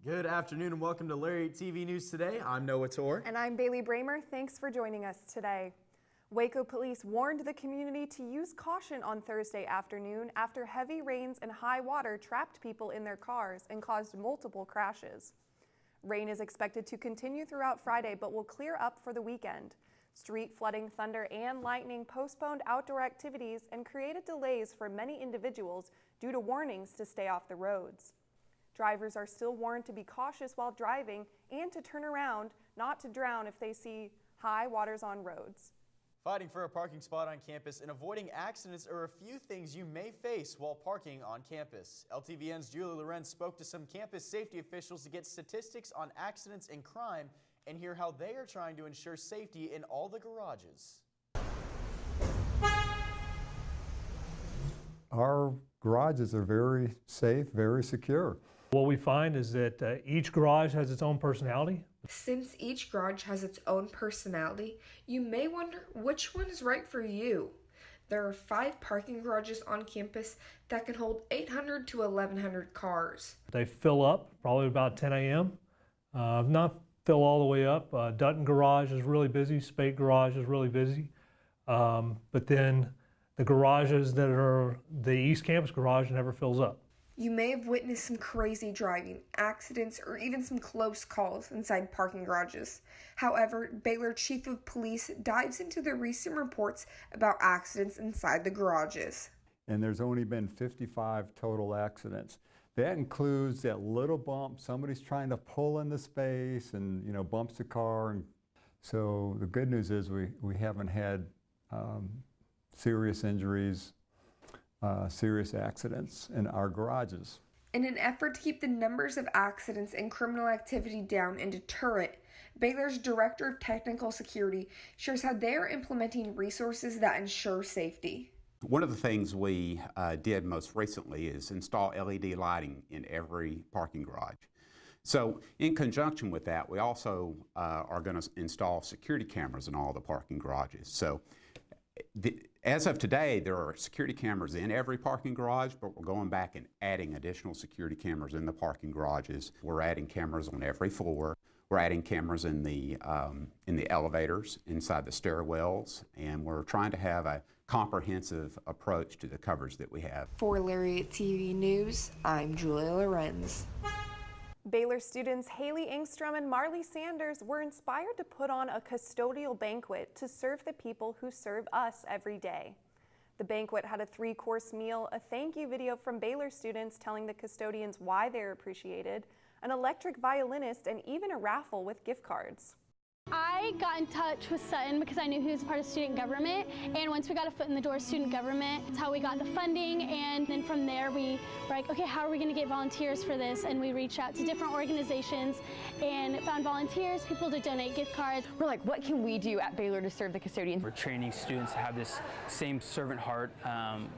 Good afternoon and welcome to Lariat TV News Today. I'm Noah Torr. And I'm Bailey Bramer. Thanks for joining us today. Waco police warned the community to use caution on Thursday afternoon after heavy rains and high water trapped people in their cars and caused multiple crashes. Rain is expected to continue throughout Friday but will clear up for the weekend. Street flooding, thunder, and lightning postponed outdoor activities and created delays for many individuals due to warnings to stay off the roads. Drivers are still warned to be cautious while driving and to turn around, not to drown if they see high waters on roads. Fighting for a parking spot on campus and avoiding accidents are a few things you may face while parking on campus. LTVN's Julie Lorenz spoke to some campus safety officials to get statistics on accidents and crime and hear how they are trying to ensure safety in all the garages. Our garages are very safe, very secure. What we find is that each garage has its own personality. Since each garage has its own personality, you may wonder which one is right for you. There are 5 parking garages on campus that can hold 800 to 1,100 cars. They fill up probably about 10 a.m. Not fill all the way up. Dutton Garage is really busy. Spate Garage is really busy. But then the garages that are the East Campus garage never fills up. You may have witnessed some crazy driving, accidents, or even some close calls inside parking garages. However, Baylor Chief of Police dives into the recent reports about accidents inside the garages. And there's only been 55 total accidents. That includes that little bump, somebody's trying to pull in the space and bumps the car. And so the good news is we haven't had serious injuries, serious accidents in our garages. In an effort to keep the numbers of accidents and criminal activity down and deter it, Baylor's Director of Technical Security shares how they are implementing resources that ensure safety. One of the things we did most recently is install LED lighting in every parking garage. So in conjunction with that, we also are going to install security cameras in all the parking garages. So as of today, there are security cameras in every parking garage, but we're going back and adding additional security cameras in the parking garages. We're adding cameras on every floor. We're adding cameras in the elevators, inside the stairwells, and we're trying to have a comprehensive approach to the coverage that we have. For Lariat TV News, I'm Julia Lorenz. Baylor students Haley Engstrom and Marley Sanders were inspired to put on a custodial banquet to serve the people who serve us every day. The banquet had a 3-course meal, a thank you video from Baylor students telling the custodians why they're appreciated, an electric violinist, and even a raffle with gift cards. I got in touch with Sutton because I knew he was a part of student government, and once we got a foot in the door of student government, that's how we got the funding, and then from there we were like, okay, how are we going to get volunteers for this? And we reached out to different organizations and found volunteers, people to donate gift cards. We're like, what can we do at Baylor to serve the custodians? We're training students to have this same servant heart,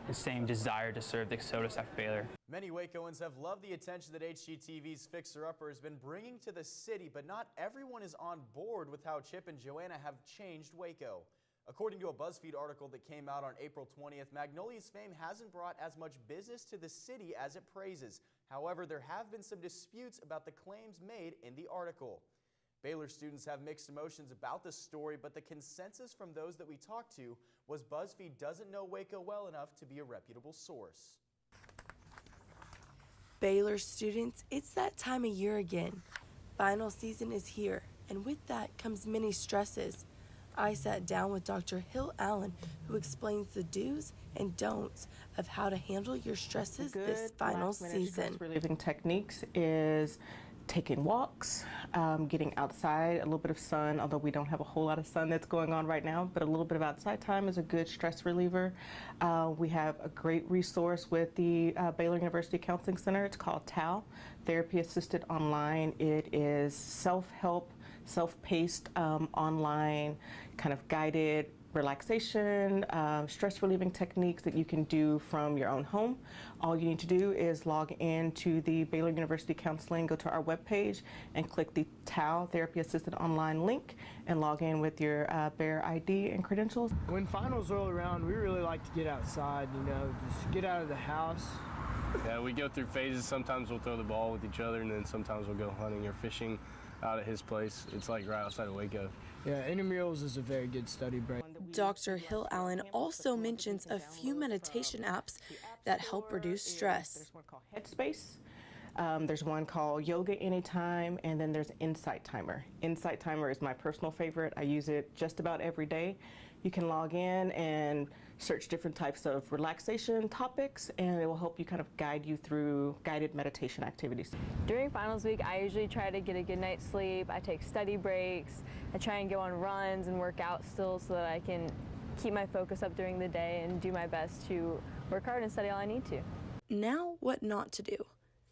the same desire to serve the custodian staff at Baylor. Many Wacoans have loved the attention that HGTV's Fixer Upper has been bringing to the city, but not everyone is on board with how Chip and Joanna have changed Waco. According to a BuzzFeed article that came out on April 20th, Magnolia's fame hasn't brought as much business to the city as it praises. However, there have been some disputes about the claims made in the article. Baylor students have mixed emotions about the story, but the consensus from those that we talked to was BuzzFeed doesn't know Waco well enough to be a reputable source. Baylor students, it's that time of year again. Final season is here, and with that comes many stresses. I sat down with Dr. Hill Allen, who explains the do's and don'ts of how to handle your stresses this final season. Stress relieving techniques is taking walks, getting outside, a little bit of sun, although we don't have a whole lot of sun that's going on right now, but a little bit of outside time is a good stress reliever. We have a great resource with the Baylor University Counseling Center. It's called TAL, Therapy Assisted Online. It is self-help, self-paced, online, kind of guided relaxation, stress relieving techniques that you can do from your own home. All you need to do is log in to the Baylor University Counseling, go to our webpage and click the TAL Therapy Assisted Online link and log in with your Bear ID and credentials. When finals roll around, we really like to get outside, just get out of the house, Yeah, we go through phases. Sometimes we'll throw the ball with each other, and then sometimes we'll go hunting or fishing out at his place. It's like right outside of Waco. Yeah, intramurals is a very good study break. Dr. Hill Allen also mentions a few meditation apps that help reduce stress. There's one called Headspace. There's one called Yoga Anytime, and then there's Insight Timer. Insight Timer is my personal favorite. I use it just about every day. You can log in and search different types of relaxation topics, and it will help you kind of guide you through guided meditation activities. During finals week, I usually try to get a good night's sleep. I take study breaks. I try and go on runs and work out still so that I can keep my focus up during the day and do my best to work hard and study all I need to. Now, what not to do?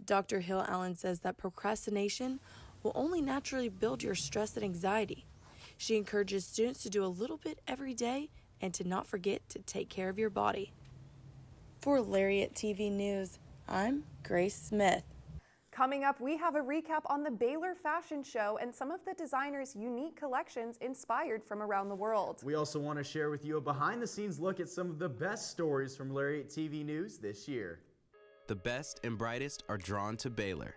Dr. Hill Allen says that procrastination will only naturally build your stress and anxiety. She encourages students to do a little bit every day and to not forget to take care of your body. For Lariat TV News, I'm Grace Smith. Coming up, we have a recap on the Baylor fashion show and some of the designers' unique collections inspired from around the world. We also want to share with you a behind-the-scenes look at some of the best stories from Lariat TV News this year. The best and brightest are drawn to Baylor,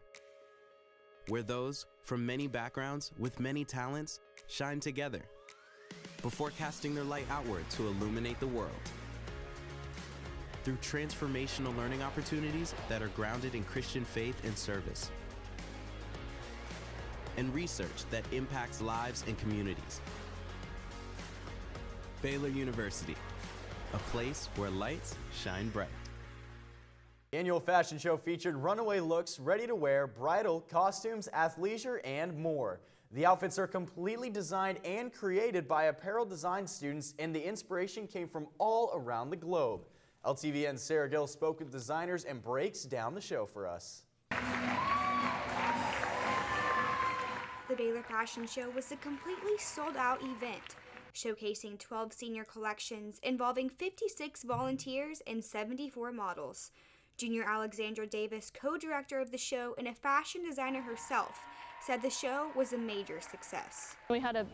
where those from many backgrounds with many talents shine together before casting their light outward to illuminate the world. Through transformational learning opportunities that are grounded in Christian faith and service, and research that impacts lives and communities. Baylor University, a place where lights shine bright. The annual fashion show featured runaway looks, ready-to-wear, bridal, costumes, athleisure, and more. The outfits are completely designed and created by apparel design students, and the inspiration came from all around the globe. LTVN's Sarah Gill spoke with designers and breaks down the show for us. The Baylor Fashion Show was a completely sold-out event, showcasing 12 senior collections involving 56 volunteers and 74 models. Junior Alexandra Davis, co-director of the show and a fashion designer herself, said the show was a major success. We had a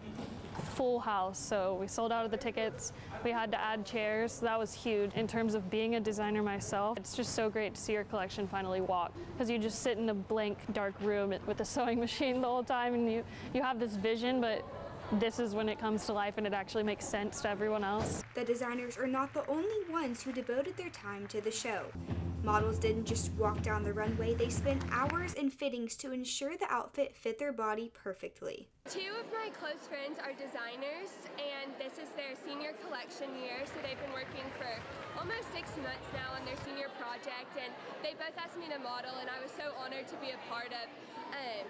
full house, so we sold out of the tickets. We had to add chairs, so that was huge. In terms of being a designer myself, it's just so great to see your collection finally walk, because you just sit in a blank, dark room with a sewing machine the whole time, and you have this vision, but this is when it comes to life and it actually makes sense to everyone else. The designers are not the only ones who devoted their time to the show. Models didn't just walk down the runway, they spent hours in fittings to ensure the outfit fit their body perfectly. Two of my close friends are designers, and this is their senior collection year, so they've been working for almost 6 months now on their senior project, and they both asked me to model, and I was so honored to be a part of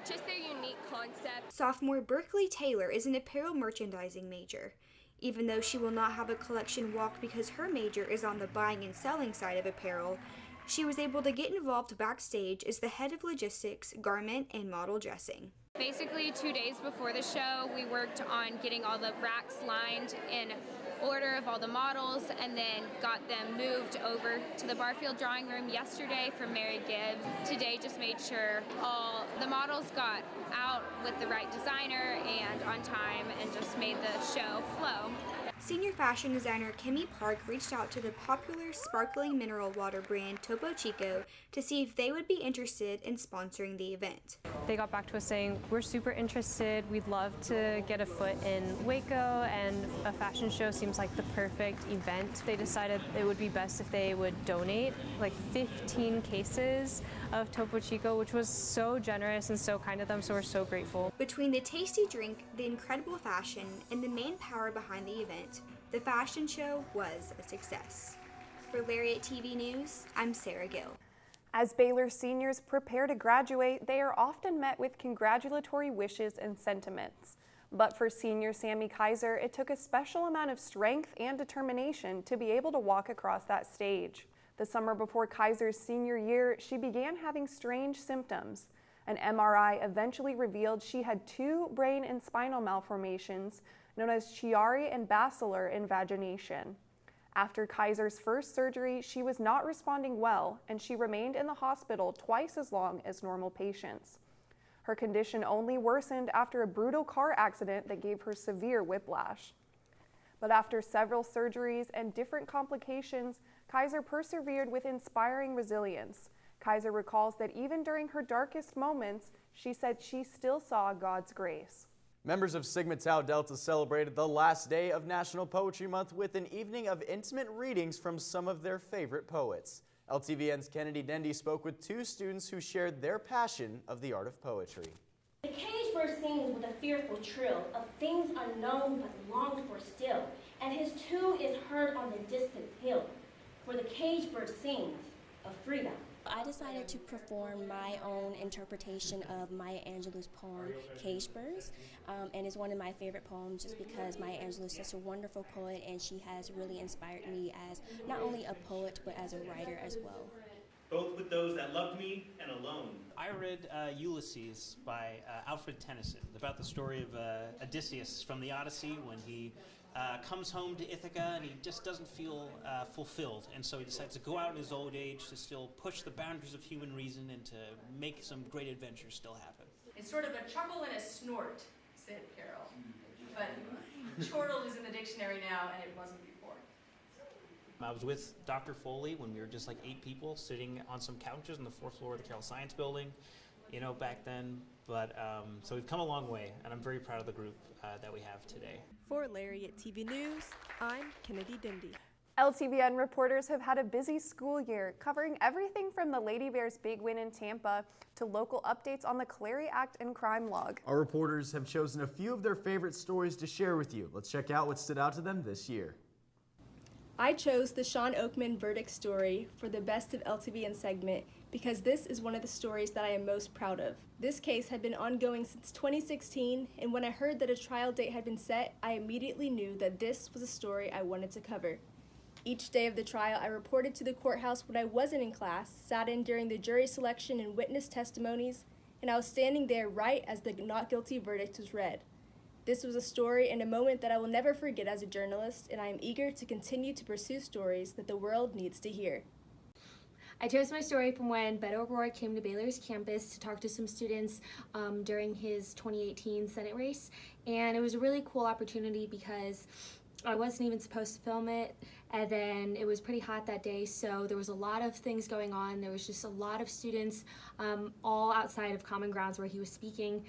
just their unique concept. Sophomore Berkeley Taylor is an apparel merchandising major. Even though she will not have a collection walk because her major is on the buying and selling side of apparel, she was able to get involved backstage as the head of logistics, garment, and model dressing. Basically, 2 days before the show, we worked on getting all the racks lined in order of all the models, and then got them moved over to the Barfield drawing room yesterday for Mary Gibbs. Today just made sure all the models got out with the right designer and on time, and just made the show flow. Senior fashion designer Kimmy Park reached out to the popular sparkling mineral water brand Topo Chico to see if they would be interested in sponsoring the event. They got back to us saying, we're super interested, we'd love to get a foot in Waco, and a fashion show seems like the perfect event. They decided it would be best if they would donate like 15 cases of Topo Chico, which was so generous and so kind of them, so we're so grateful. Between the tasty drink, the incredible fashion, and the main power behind the event, the fashion show was a success. For Lariat TV News, I'm Sarah Gill. As Baylor seniors prepare to graduate, they are often met with congratulatory wishes and sentiments. But for senior Sammie Kaiser, it took a special amount of strength and determination to be able to walk across that stage. The summer before Kaiser's senior year, she began having strange symptoms. An MRI eventually revealed she had 2 brain and spinal malformations known as Chiari and basilar invagination. After Kaiser's first surgery, she was not responding well, and she remained in the hospital twice as long as normal patients. Her condition only worsened after a brutal car accident that gave her severe whiplash. But after several surgeries and different complications, Kaiser persevered with inspiring resilience. Kaiser recalls that even during her darkest moments, she said she still saw God's grace. Members of Sigma Tau Delta celebrated the last day of National Poetry Month with an evening of intimate readings from some of their favorite poets. LTVN's Kennedy Dendy spoke with two students who shared their passion of the art of poetry. The caged bird sings with a fearful trill of things unknown but longed for still, and his tune is heard on the distant hill. For the caged bird sings of freedom. I decided to perform my own interpretation of Maya Angelou's poem, Caged Birds, and it's one of my favorite poems just because Maya Angelou is such a wonderful poet and she has really inspired me as not only a poet but as a writer as well. Both with those that loved me and alone. I read Ulysses by Alfred Tennyson, about the story of Odysseus from the Odyssey when he comes home to Ithaca and he just doesn't feel fulfilled, and so he decides to go out in his old age to still push the boundaries of human reason and to make some great adventures still happen. It's sort of a chuckle and a snort, said Carol, but chortle is in the dictionary now and it wasn't before. I was with Dr. Foley when we were just like 8 people sitting on some couches on the 4th floor of the Carroll Science Building, you know, back then. But so we've come a long way, and I'm very proud of the group that we have today. For Lariat TV News, I'm Kennedy Dendy. LTVN reporters have had a busy school year, covering everything from the Lady Bears' big win in Tampa to local updates on the Clary Act and crime log. Our reporters have chosen a few of their favorite stories to share with you. Let's check out what stood out to them this year. I chose the Sean Oakman verdict story for the Best of LTVN segment because this is one of the stories that I am most proud of. This case had been ongoing since 2016, and when I heard that a trial date had been set, I immediately knew that this was a story I wanted to cover. Each day of the trial, I reported to the courthouse when I wasn't in class, sat in during the jury selection and witness testimonies, and I was standing there right as the not guilty verdict was read. This was a story and a moment that I will never forget as a journalist, and I am eager to continue to pursue stories that the world needs to hear. I chose my story from when Beto O'Rourke came to Baylor's campus to talk to some students during his 2018 Senate race, and it was a really cool opportunity because I wasn't even supposed to film it, and then it was pretty hot that day, so there was a lot of things going on. There was just a lot of students all outside of Common Grounds where he was speaking,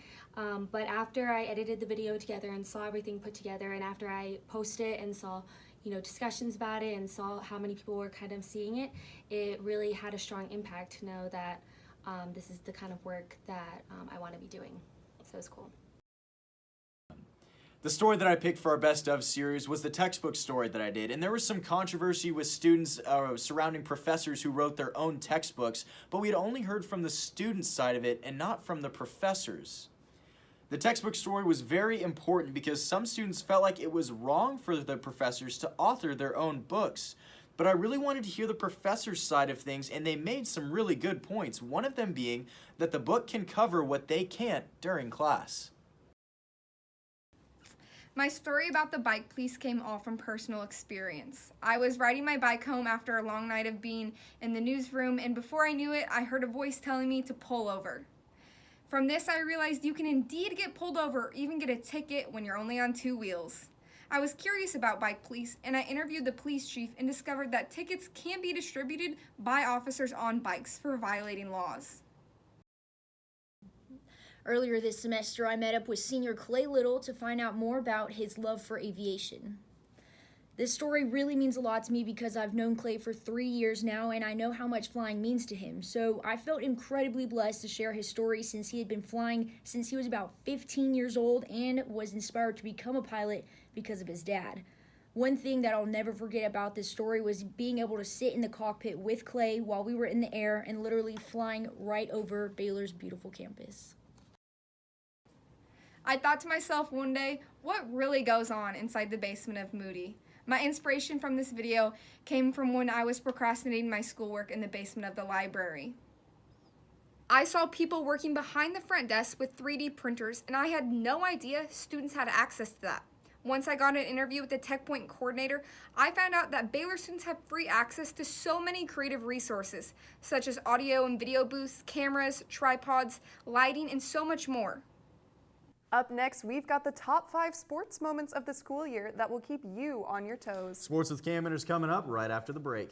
but after I edited the video together and saw everything put together, and after I posted it and saw discussions about it and saw how many people were kind of seeing it, it really had a strong impact to know that this is the kind of work that I want to be doing, so it's cool. The story that I picked for our Best Of series was the textbook story that I did, and there was some controversy with students surrounding professors who wrote their own textbooks, but we had only heard from the student side of it and not from the professors. The textbook story was very important because some students felt like it was wrong for the professors to author their own books, but I really wanted to hear the professors' side of things, and they made some really good points, one of them being that the book can cover what they can't during class. My story about the bike police came all from personal experience. I was riding my bike home after a long night of being in the newsroom, and before I knew it, I heard a voice telling me to pull over. From this, I realized you can indeed get pulled over or even get a ticket when you're only on 2 wheels. I was curious about bike police, and I interviewed the police chief and discovered that tickets can be distributed by officers on bikes for violating laws. Earlier this semester, I met up with senior Clay Little to find out more about his love for aviation. This story really means a lot to me because I've known Clay for 3 years now and I know how much flying means to him. So I felt incredibly blessed to share his story since he had been flying since he was about 15 years old and was inspired to become a pilot because of his dad. One thing that I'll never forget about this story was being able to sit in the cockpit with Clay while we were in the air and literally flying right over Baylor's beautiful campus. I thought to myself one day, what really goes on inside the basement of Moody? My inspiration from this video came from when I was procrastinating my schoolwork in the basement of the library. I saw people working behind the front desk with 3D printers, and I had no idea students had access to that. Once I got an interview with the Tech Point coordinator, I found out that Baylor students have free access to so many creative resources, such as audio and video booths, cameras, tripods, lighting, and so much more. Up next, we've got the top 5 sports moments of the school year that will keep you on your toes. Sports with Cam Minters coming up right after the break.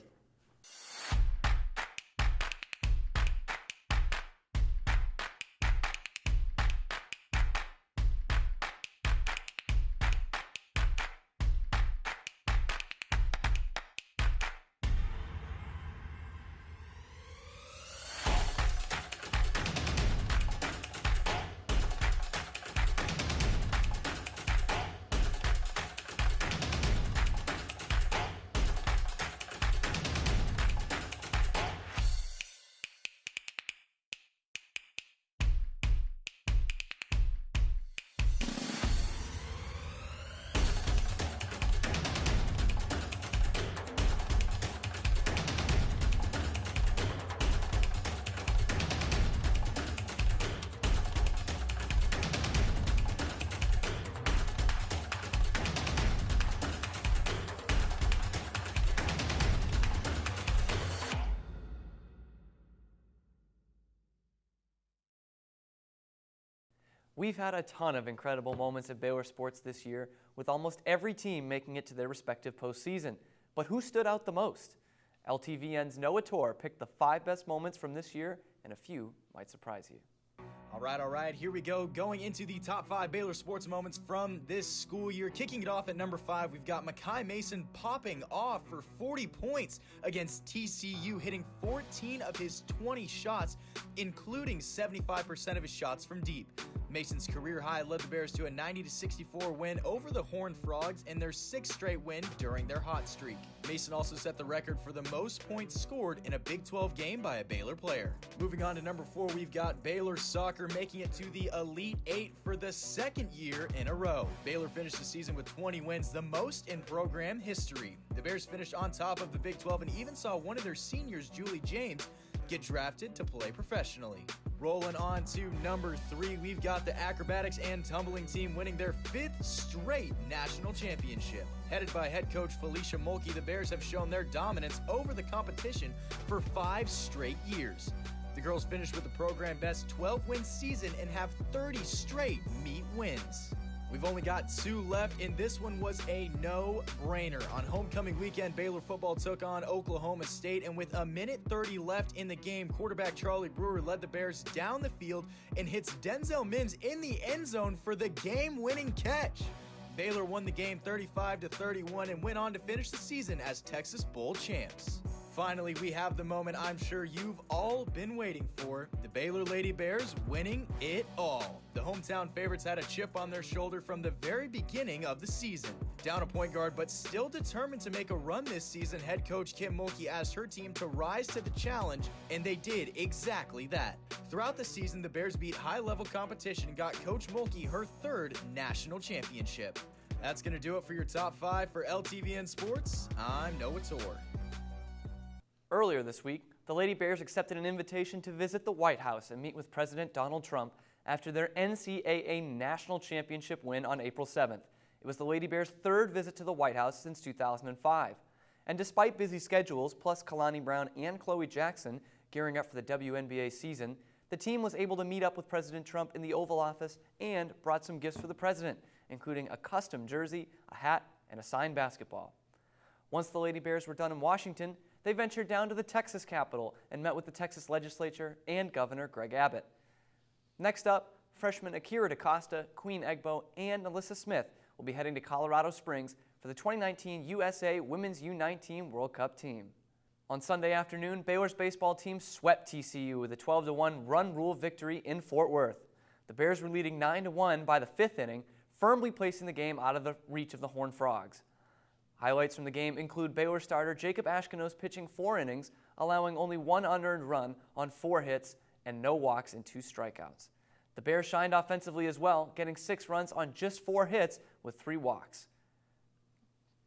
We've had a ton of incredible moments at Baylor sports this year, with almost every team making it to their respective postseason. But who stood out the most? LTVN's Noah Torr picked the 5 best moments from this year, and a few might surprise you. All right, here we go. Going into the top 5 Baylor sports moments from this school year. Kicking it off at number 5, we've got Makai Mason popping off for 40 points against TCU, hitting 14 of his 20 shots, including 75% of his shots from deep. Mason's career high led the Bears to a 90-64 win over the Horned Frogs in their 6th straight win during their hot streak. Mason also set the record for the most points scored in a Big 12 game by a Baylor player. Moving on to number 4, we've got Baylor soccer making it to the Elite 8 for the 2nd year in a row. Baylor finished the season with 20 wins, the most in program history. The Bears finished on top of the Big 12 and even saw one of their seniors, Julie James, get drafted to play professionally. Rolling on to number 3, we've got the acrobatics and tumbling team winning their 5th straight national championship. Headed by head coach Felicia Mulkey, the Bears have shown their dominance over the competition for 5 straight years. The girls finished with the program best 12-win season and have 30 straight meet wins. We've only got 2 left, and this one was a no-brainer. On homecoming weekend, Baylor football took on Oklahoma State, and with a minute 30 left in the game, quarterback Charlie Brewer led the Bears down the field and hits Denzel Mims in the end zone for the game-winning catch. Baylor won the game 35-31 and went on to finish the season as Texas Bowl champs. Finally, we have the moment I'm sure you've all been waiting for, the Baylor Lady Bears winning it all. The hometown favorites had a chip on their shoulder from the very beginning of the season. Down a point guard, but still determined to make a run this season, head coach Kim Mulkey asked her team to rise to the challenge, and they did exactly that. Throughout the season, the Bears beat high-level competition and got Coach Mulkey her 3rd national championship. That's going to do it for your top 5 for LTVN Sports. I'm Noah Torr. Earlier this week, the Lady Bears accepted an invitation to visit the White House and meet with President Donald Trump after their NCAA National Championship win on April 7th. It was the Lady Bears' 3rd visit to the White House since 2005. And despite busy schedules, plus Kalani Brown and Chloe Jackson gearing up for the WNBA season, the team was able to meet up with President Trump in the Oval Office and brought some gifts for the president, including a custom jersey, a hat, and a signed basketball. Once the Lady Bears were done in Washington, they ventured down to the Texas Capitol and met with the Texas legislature and Governor Greg Abbott. Next up, freshmen Akira DaCosta, Queen Egbo, and Alyssa Smith will be heading to Colorado Springs for the 2019 USA Women's U19 World Cup team. On Sunday afternoon, Baylor's baseball team swept TCU with a 12-1 run rule victory in Fort Worth. The Bears were leading 9-1 by the 5th inning, firmly placing the game out of the reach of the Horned Frogs. Highlights from the game include Baylor starter Jacob Ashkenos pitching 4 innings, allowing only 1 unearned run on 4 hits and no walks and 2 strikeouts. The Bears shined offensively as well, getting 6 runs on just 4 hits with 3 walks.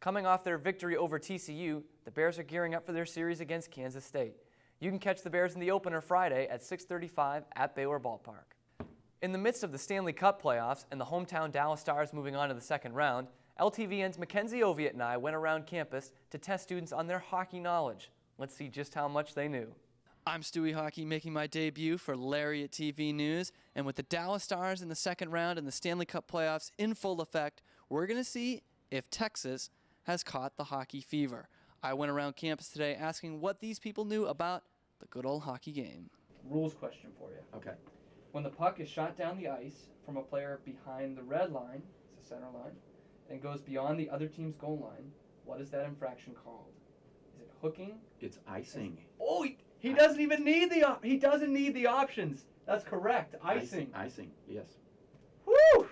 Coming off their victory over TCU, the Bears are gearing up for their series against Kansas State. You can catch the Bears in the opener Friday at 6:35 at Baylor Ballpark. In the midst of the Stanley Cup playoffs and the hometown Dallas Stars moving on to the 2nd round, LTVN's Mackenzie Oviatt and I went around campus to test students on their hockey knowledge. Let's see just how much they knew. I'm Stewie Hockey, making my debut for Lariat TV News, and with the Dallas Stars in the 2nd round and the Stanley Cup playoffs in full effect, we're going to see if Texas has caught the hockey fever. I went around campus today asking what these people knew about the good old hockey game. Rules question for you. Okay. When the puck is shot down the ice from a player behind the red line, it's the center line, and goes beyond the other team's goal line, what is that infraction called? Is it hooking? It's icing. He doesn't even need the options. That's correct. Icing. Icing. Yes. Woo!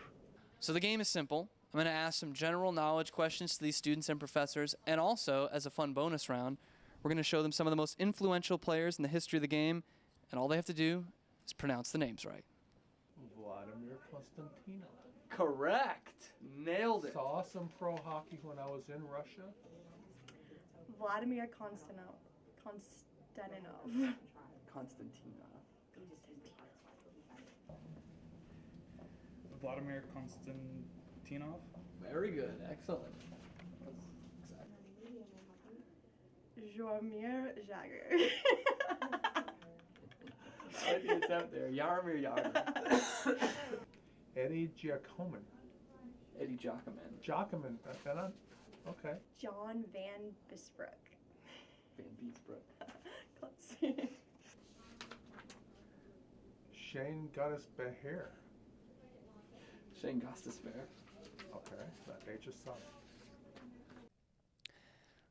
So the game is simple. I'm going to ask some general knowledge questions to these students and professors, and also, as a fun bonus round, we're going to show them some of the most influential players in the history of the game, and all they have to do is pronounce the names right. Vladimir Konstantinov. Correct. Nailed it. Saw some pro hockey when I was in Russia. Vladimir Konstantinov. Vladimir Konstantinov. Very good. Excellent. Jaromir Jagr. I think it's out there. Jaromir Jagr. Eddie Giacomin. Eddie Giacomin. Giacomin. Okay. John Van Bisbrook. Van Beesbrook. Close. Shane Gottis Behair. Shane Gostisbehere. Okay, that nature's son.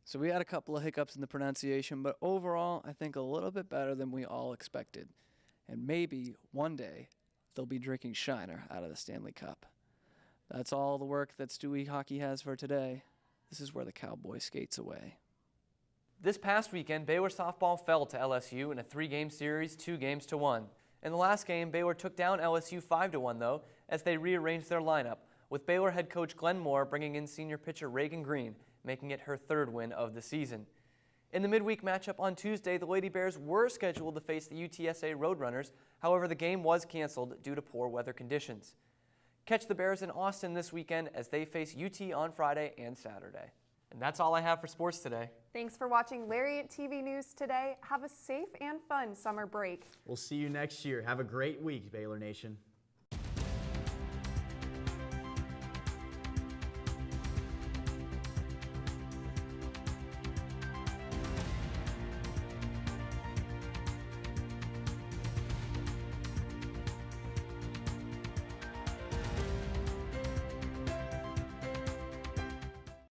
So we had a couple of hiccups in the pronunciation, but overall, I think a little bit better than we all expected. And maybe one day they'll be drinking Shiner out of the Stanley Cup. That's all the work that Stewie Hockey has for today. This is where the Cowboy skates away. This past weekend, Baylor softball fell to LSU in a 3-game series, 2-1. In the last game, Baylor took down LSU 5-1, though, as they rearranged their lineup, with Baylor head coach Glenn Moore bringing in senior pitcher Reagan Green, making it her 3rd win of the season. In the midweek matchup on Tuesday, the Lady Bears were scheduled to face the UTSA Roadrunners. However, the game was canceled due to poor weather conditions. Catch the Bears in Austin this weekend as they face UT on Friday and Saturday. And that's all I have for sports today. Thanks for watching Lariat TV News today. Have a safe and fun summer break. We'll see you next year. Have a great week, Baylor Nation.